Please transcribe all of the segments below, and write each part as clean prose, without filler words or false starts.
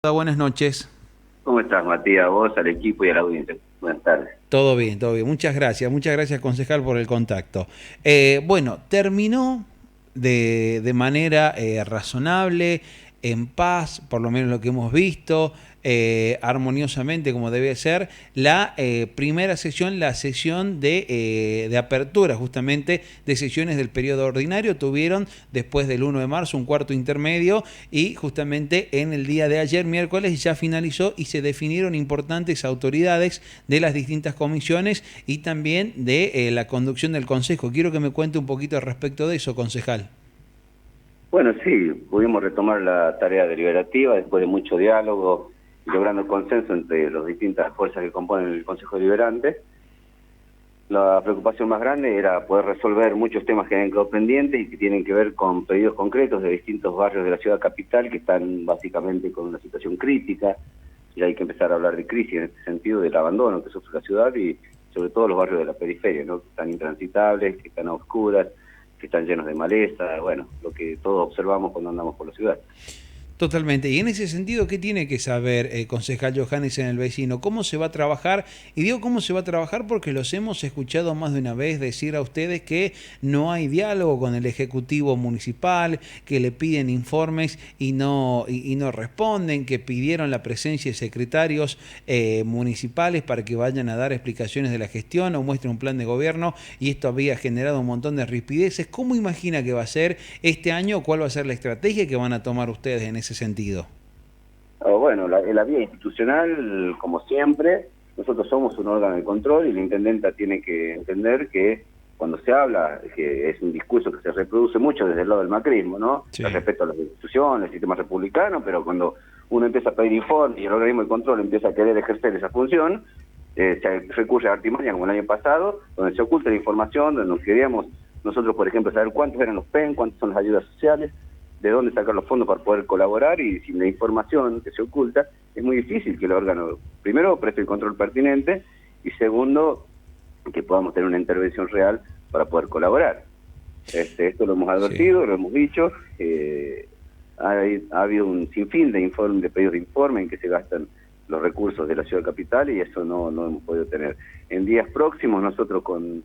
Buenas noches. ¿Cómo estás, Matías? A vos, al equipo y a la audiencia. Buenas tardes. Todo bien, todo bien. Muchas gracias, concejal, por el contacto. Bueno, terminó de manera razonable, en paz, por lo menos lo que hemos visto, armoniosamente como debe ser, la primera sesión, la sesión de apertura justamente de sesiones del periodo ordinario. Tuvieron después del 1 de marzo un cuarto intermedio y justamente en el día de ayer, miércoles, ya finalizó y se definieron importantes autoridades de las distintas comisiones y también de la conducción del Consejo. Quiero que me cuente un poquito al respecto de eso, concejal. Bueno, sí, pudimos retomar la tarea deliberativa después de mucho diálogo y logrando consenso entre las distintas fuerzas que componen el Consejo Deliberante. La preocupación más grande era poder resolver muchos temas que habían quedado pendientes y que tienen que ver con pedidos concretos de distintos barrios de la ciudad capital que están básicamente con una situación crítica. Y hay que empezar a hablar de crisis en este sentido, del abandono que sufre la ciudad y sobre todo los barrios de la periferia, ¿no? Que están intransitables, que están a oscuras, que están llenos de maleza, bueno, lo que todos observamos cuando andamos por la ciudad. Totalmente. Y en ese sentido, ¿qué tiene que saber, concejal Johannes, en el vecino? ¿Cómo se va a trabajar? Y digo cómo se va a trabajar porque los hemos escuchado más de una vez decir a ustedes que no hay diálogo con el Ejecutivo Municipal, que le piden informes y no responden, que pidieron la presencia de secretarios municipales para que vayan a dar explicaciones de la gestión o muestren un plan de gobierno, y esto había generado un montón de rispideces. ¿Cómo imagina que va a ser este año? ¿Cuál va a ser la estrategia que van a tomar ustedes en ese sentido? Bueno, en la vía institucional, como siempre, nosotros somos un órgano de control y la intendenta tiene que entender que cuando se habla, que es un discurso que se reproduce mucho desde el lado del macrismo, ¿no? Sí. Respecto a las instituciones, el sistema republicano, pero cuando uno empieza a pedir informes y el organismo de control empieza a querer ejercer esa función, se recurre a artimaña como el año pasado, donde se oculta la información, donde nos queríamos nosotros, por ejemplo, saber cuántos eran los PEN, cuántas son las ayudas sociales, de dónde sacar los fondos para poder colaborar, y sin la información que se oculta, es muy difícil que el órgano, primero, preste el control pertinente, y segundo, que podamos tener una intervención real para poder colaborar. Esto lo hemos advertido, sí, lo hemos dicho, ha habido un sinfín de informes, de pedidos de informe en que se gastan los recursos de la ciudad capital y eso no hemos podido tener. En días próximos nosotros con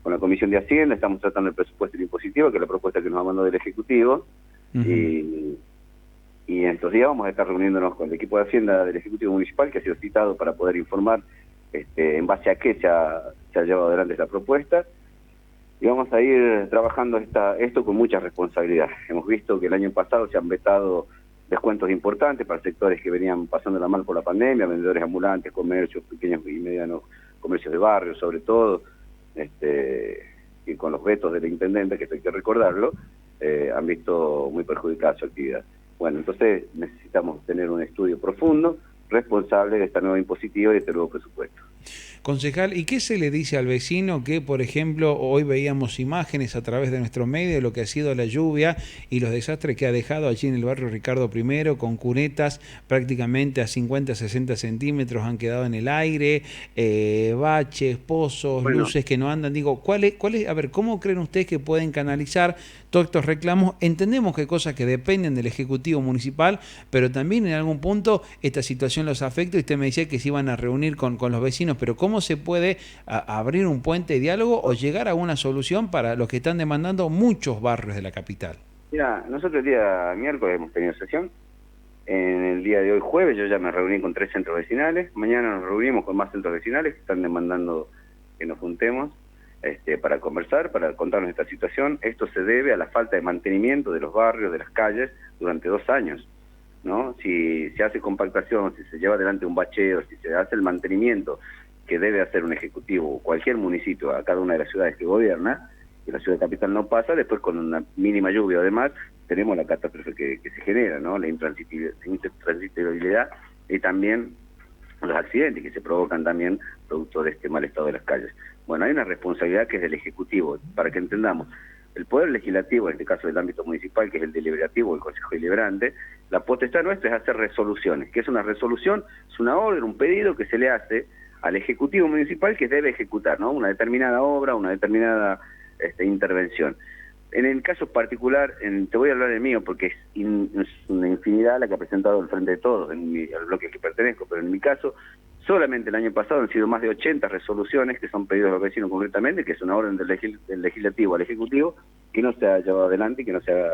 la Comisión de Hacienda estamos tratando el presupuesto impositivo, que es la propuesta que nos mandó del Ejecutivo, y en estos días vamos a estar reuniéndonos con el equipo de Hacienda del Ejecutivo Municipal, que ha sido citado para poder informar en base a qué se ha llevado adelante esta propuesta, y vamos a ir trabajando esto con mucha responsabilidad. Hemos visto que el año pasado se han vetado descuentos importantes para sectores que venían pasándola mal por la pandemia, vendedores ambulantes, comercios, pequeños y medianos comercios de barrio sobre todo, y con los vetos de la intendente, que esto hay que recordarlo, han visto muy perjudicada su actividad. Bueno, entonces necesitamos tener un estudio profundo, responsable de esta nueva impositiva y de este nuevo presupuesto. Concejal, ¿y qué se le dice al vecino que, por ejemplo, hoy veíamos imágenes a través de nuestro medio de lo que ha sido la lluvia y los desastres que ha dejado allí en el barrio Ricardo I, con cunetas prácticamente a 50, 60 centímetros han quedado en el aire, baches, pozos, bueno, luces que no andan? Digo, a ver, ¿cómo creen ustedes que pueden canalizar todos estos reclamos? Entendemos que hay cosas que dependen del Ejecutivo Municipal, pero también en algún punto esta situación los afecta, y usted me decía que se iban a reunir con los vecinos, pero ¿cómo se puede abrir un puente de diálogo o llegar a una solución para los que están demandando muchos barrios de la capital? Mira, nosotros el día miércoles hemos tenido sesión. En el día de hoy, jueves, yo ya me reuní con 3 centros vecinales. Mañana nos reunimos con más centros vecinales que están demandando que nos juntemos para conversar, para contarnos esta situación. Esto se debe a la falta de mantenimiento de los barrios, de las calles, durante 2 años, ¿no? Si se hace compactación, si se lleva adelante un bacheo, si se hace el mantenimiento que debe hacer un ejecutivo o cualquier municipio a cada una de las ciudades que gobierna, que la ciudad capital no pasa, después con una mínima lluvia además tenemos la catástrofe que se genera, ¿no? La intransitabilidad y también los accidentes que se provocan también producto de este mal estado de las calles. Bueno, hay una responsabilidad que es del Ejecutivo, para que entendamos. El Poder Legislativo, en este caso del ámbito municipal, que es el deliberativo, el Consejo Deliberante, la potestad nuestra es hacer resoluciones. ¿Qué es una resolución? Es una orden, un pedido que se le hace al Ejecutivo Municipal que debe ejecutar, ¿no? Una determinada obra, una determinada intervención. En el caso particular, te voy a hablar del mío, porque es una infinidad la que ha presentado el Frente de Todos, al bloque al que pertenezco, pero en mi caso, solamente el año pasado han sido más de 80 resoluciones que son pedidos a los vecinos concretamente, que es una orden del legislativo al ejecutivo, que no se ha llevado adelante y que no se ha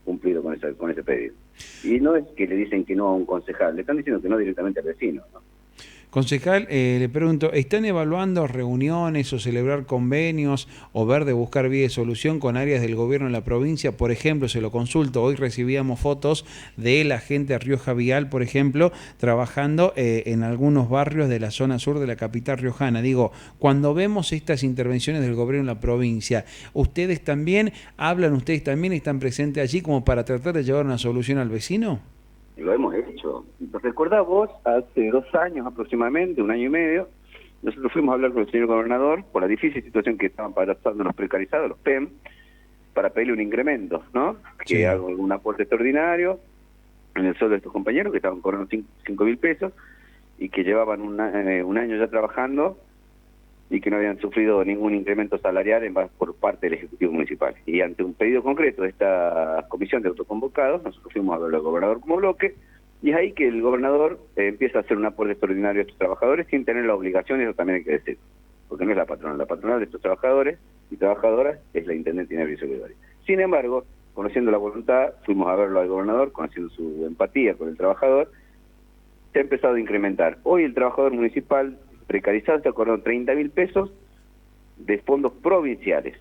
cumplido con ese pedido. Y no es que le dicen que no a un concejal, le están diciendo que no directamente al vecino, ¿no? Concejal, le pregunto, ¿están evaluando reuniones o celebrar convenios o ver de buscar vía de solución con áreas del gobierno en la provincia? Por ejemplo, se lo consulto, hoy recibíamos fotos de la gente de Rioja Vial, por ejemplo, trabajando en algunos barrios de la zona sur de la capital riojana. Digo, cuando vemos estas intervenciones del gobierno en la provincia, ¿ustedes también hablan, ustedes también están presentes allí como para tratar de llevar una solución al vecino? Lo hemos hecho. ¿Recordás vos? Hace 2 años aproximadamente, 1 año y medio, nosotros fuimos a hablar con el señor gobernador por la difícil situación que estaban pasando los precarizados, los PEM, para pedirle un incremento, ¿no? Sí. Que haga un aporte extraordinario en el sueldo de estos compañeros que estaban cobrando 5.000 pesos y que llevaban un año ya trabajando y que no habían sufrido ningún incremento salarial por parte del Ejecutivo Municipal. Y ante un pedido concreto de esta comisión de autoconvocados, nosotros fuimos a ver al gobernador como bloque, y es ahí que el gobernador empieza a hacer un aporte extraordinario a estos trabajadores sin tener la obligación, eso también hay que decir, porque no es la patronal de estos trabajadores y trabajadoras es la Intendente Inés Brizuela. Sin embargo, conociendo la voluntad, fuimos a verlo al gobernador, conociendo su empatía con el trabajador, se ha empezado a incrementar. Hoy el trabajador municipal precarizado está cobrando 30.000 pesos de fondos provinciales.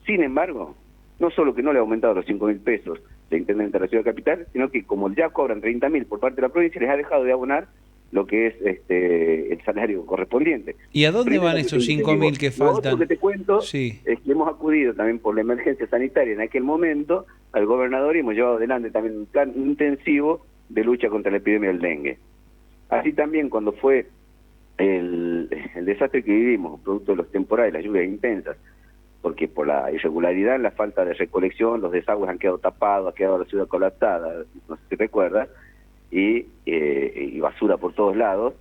Sin embargo, no solo que no le ha aumentado los 5.000 pesos de intendente de la ciudad capital, sino que como ya cobran 30.000 por parte de la provincia, les ha dejado de abonar lo que es el salario correspondiente. ¿Y a dónde van esos 5.000 que faltan? Lo que te cuento sí. es que hemos acudido también por la emergencia sanitaria en aquel momento al gobernador y hemos llevado adelante también un plan intensivo de lucha contra la epidemia del dengue. Así también cuando fue el desastre que vivimos, producto de los temporales, las lluvias intensas, porque por la irregularidad, la falta de recolección, los desagües han quedado tapados, ha quedado la ciudad colapsada, no sé si recuerdas, y basura por todos lados.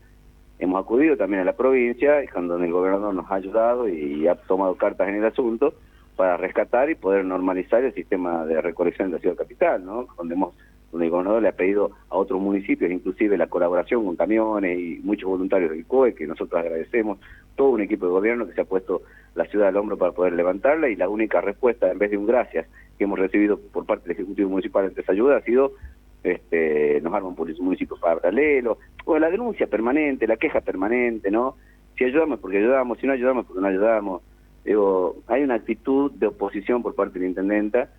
Hemos acudido también a la provincia, donde el gobernador nos ha ayudado y ha tomado cartas en el asunto para rescatar y poder normalizar el sistema de recolección en la ciudad capital, ¿no? Donde el gobernador le ha pedido a otros municipios, inclusive la colaboración con camiones y muchos voluntarios del COE, que nosotros agradecemos, todo un equipo de gobierno que se ha puesto la ciudad al hombro para poder levantarla, y la única respuesta, en vez de un gracias que hemos recibido por parte del Ejecutivo Municipal ante esa ayuda, ha sido nos arman por un municipio paralelo, o la denuncia permanente, la queja permanente, ¿no? Si ayudamos porque ayudamos, si no ayudamos porque no ayudamos. Digo, hay una actitud de oposición por parte de la intendenta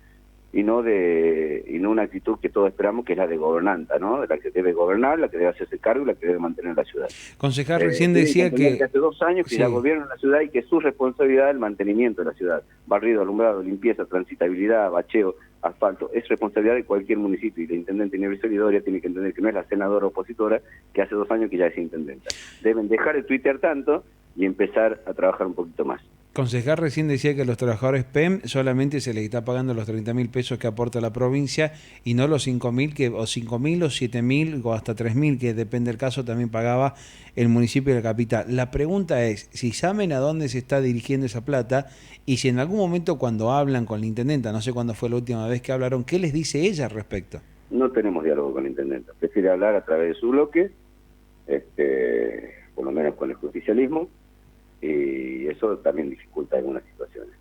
y no una actitud que todos esperamos, que es la de gobernanta, ¿no? La que debe gobernar, la que debe hacerse cargo y la que debe mantener la ciudad. Concejal, recién decía que hace 2 años que sí, ya gobierna la ciudad y que es su responsabilidad el mantenimiento de la ciudad. Barrido, alumbrado, limpieza, transitabilidad, bacheo, asfalto, es responsabilidad de cualquier municipio, y la intendente Inés Brizuela tiene que entender que no es la senadora opositora que hace 2 años que ya es intendenta. Deben dejar de tuitear tanto y empezar a trabajar un poquito más. Concejal, recién decía que a los trabajadores PEM solamente se les está pagando los 30.000 pesos que aporta la provincia y no los 5.000 o 5.000 o 7.000 o hasta 3.000, que depende del caso, también pagaba el municipio de la capital. La pregunta es si saben a dónde se está dirigiendo esa plata y si en algún momento cuando hablan con la intendenta, no sé cuándo fue la última vez que hablaron, ¿qué les dice ella al respecto? No tenemos diálogo con la intendenta, prefiere hablar a través de su bloque, por lo menos con el justicialismo, y eso también dificulta algunas situaciones.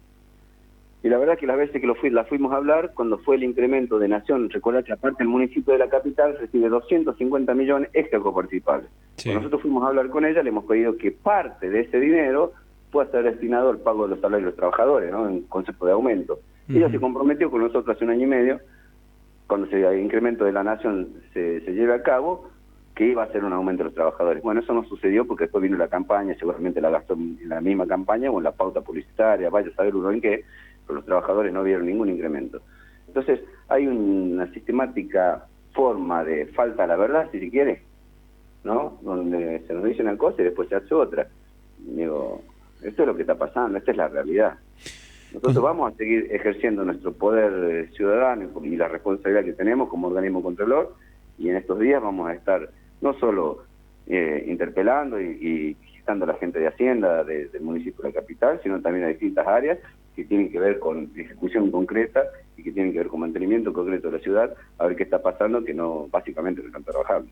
Y la verdad que las veces que la fuimos a hablar, cuando fue el incremento de Nación, recuerda que aparte el municipio de la capital recibe 250 millones extra coparticipables. Sí. Cuando nosotros fuimos a hablar con ella, le hemos pedido que parte de ese dinero pueda ser destinado al pago de los salarios de los trabajadores, ¿no? En concepto de aumento. Ella se comprometió con nosotros hace 1 año y medio, cuando el incremento de la Nación se lleve a cabo, que iba a hacer un aumento de los trabajadores. Bueno, eso no sucedió porque después vino la campaña, seguramente la gastó en la misma campaña o en la pauta publicitaria, vaya a saber uno en qué, pero los trabajadores no vieron ningún incremento. Entonces, hay una sistemática forma de falta a la verdad, si se quiere, ¿no? Donde se nos dice una cosa y después se hace otra. Digo, esto es lo que está pasando, esta es la realidad. Nosotros vamos a seguir ejerciendo nuestro poder ciudadano y la responsabilidad que tenemos como organismo controlador, y en estos días vamos a estar no solo interpelando y visitando a la gente de Hacienda del municipio de la capital, sino también a distintas áreas, que tienen que ver con ejecución concreta y que tienen que ver con mantenimiento concreto de la ciudad, a ver qué está pasando, que no, básicamente no están trabajando.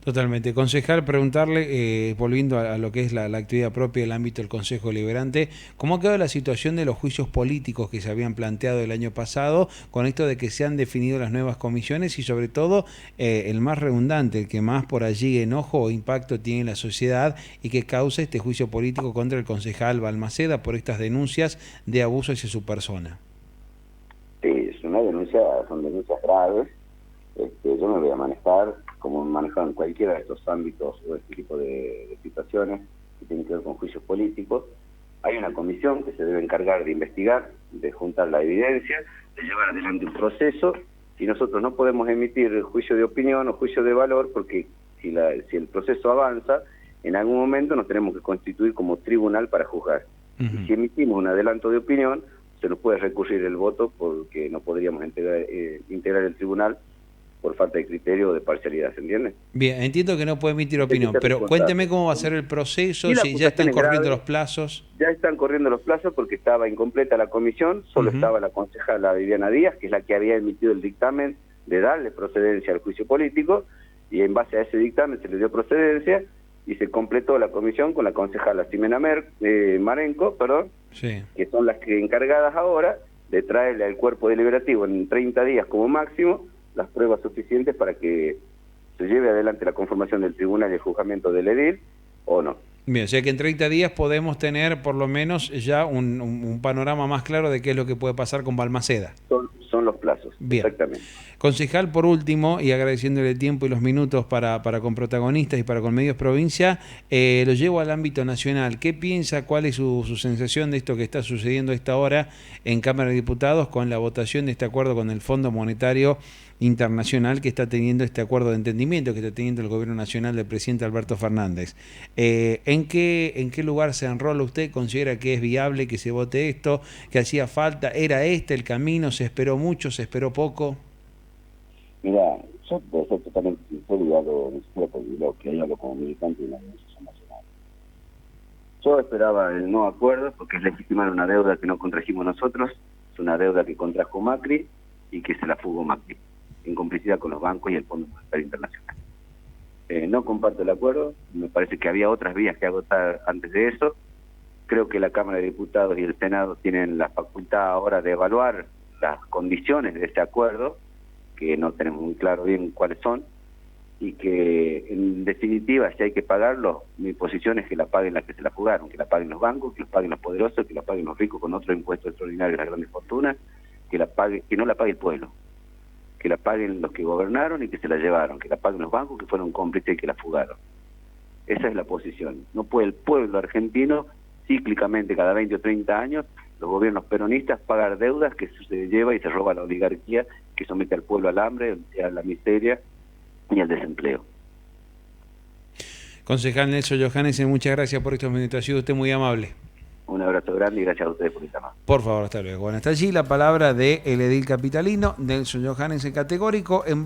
Totalmente. Concejal, preguntarle, volviendo a lo que es la actividad propia del ámbito del Consejo Deliberante, ¿cómo ha quedado la situación de los juicios políticos que se habían planteado el año pasado con esto de que se han definido las nuevas comisiones y sobre todo el más redundante, el que más por allí enojo o impacto tiene en la sociedad y que causa este juicio político contra el concejal Balmaceda por estas denuncias de abuso hacia su persona? Sí, es una denuncia, son denuncias graves. Yo me voy a manejar como me manejado en cualquiera de estos ámbitos o este tipo de situaciones que tienen que ver con juicios políticos. Hay una comisión que se debe encargar de investigar, de juntar la evidencia, de llevar adelante un proceso, y nosotros no podemos emitir juicio de opinión o juicio de valor porque si el proceso avanza, en algún momento nos tenemos que constituir como tribunal para juzgar. Y si emitimos un adelanto de opinión, se nos puede recurrir el voto porque no podríamos integrar el tribunal por falta de criterio o de parcialidad, ¿se entiende? Bien, entiendo que no puede emitir opinión, pero cuénteme cómo va a ser el proceso, si ya están corriendo los plazos. Ya están corriendo los plazos porque estaba incompleta la comisión, solo estaba la concejala Viviana Díaz, que es la que había emitido el dictamen de darle procedencia al juicio político, y en base a ese dictamen se le dio procedencia y se completó la comisión con la concejala Ximena Marenco, sí, que son las que encargadas ahora de traerle al cuerpo deliberativo en 30 días como máximo las pruebas suficientes para que se lleve adelante la conformación del tribunal y el juzgamiento del edil, o no. Bien, o sea que en 30 días podemos tener por lo menos ya un panorama más claro de qué es lo que puede pasar con Balmaceda. Son los plazos, bien. Exactamente. Concejal, por último, y agradeciéndole el tiempo y los minutos para con protagonistas y para con Medios Provincia, lo llevo al ámbito nacional. ¿Qué piensa, cuál es su sensación de esto que está sucediendo a esta hora en Cámara de Diputados con la votación de este acuerdo con el Fondo Monetario Internacional que está teniendo este acuerdo de entendimiento que está teniendo el Gobierno Nacional del presidente Alberto Fernández? ¿En qué lugar se enrola usted? ¿Considera que es viable que se vote esto? ¿Que hacía falta? ¿Era este el camino? ¿Se esperó mucho? ¿Se esperó poco? Mira, yo de ser totalmente sincero y hablo ni siquiera por lo que hablo como militante de la Organización Nacional. Yo esperaba el no acuerdo porque es legitimar una deuda que no contrajimos nosotros, es una deuda que contrajo Macri y que se la fugó Macri, en complicidad con los bancos y el Fondo Monetario Internacional. No comparto el acuerdo, me parece que había otras vías que agotar antes de eso. Creo que la Cámara de Diputados y el Senado tienen la facultad ahora de evaluar las condiciones de este acuerdo, que no tenemos muy claro bien cuáles son, y que en definitiva, si hay que pagarlo, mi posición es que la paguen las que se la jugaron, que la paguen los bancos, que la paguen los poderosos, que la paguen los ricos con otro impuesto extraordinario de las grandes fortunas, que no la pague el pueblo, que la paguen los que gobernaron y que se la llevaron, que la paguen los bancos que fueron cómplices y que la fugaron. Esa es la posición. No puede el pueblo argentino, cíclicamente cada 20 o 30 años, los gobiernos peronistas pagar deudas que se lleva y se roba la oligarquía que somete al pueblo al hambre, a la miseria y al desempleo. Concejal Nelson Johannessen, muchas gracias por estos minutos. Ha sido usted muy amable. Un abrazo grande y gracias a ustedes por esta llamada. Por favor, hasta luego. Bueno, hasta allí la palabra del edil capitalino, Nelson Johannessen, categórico en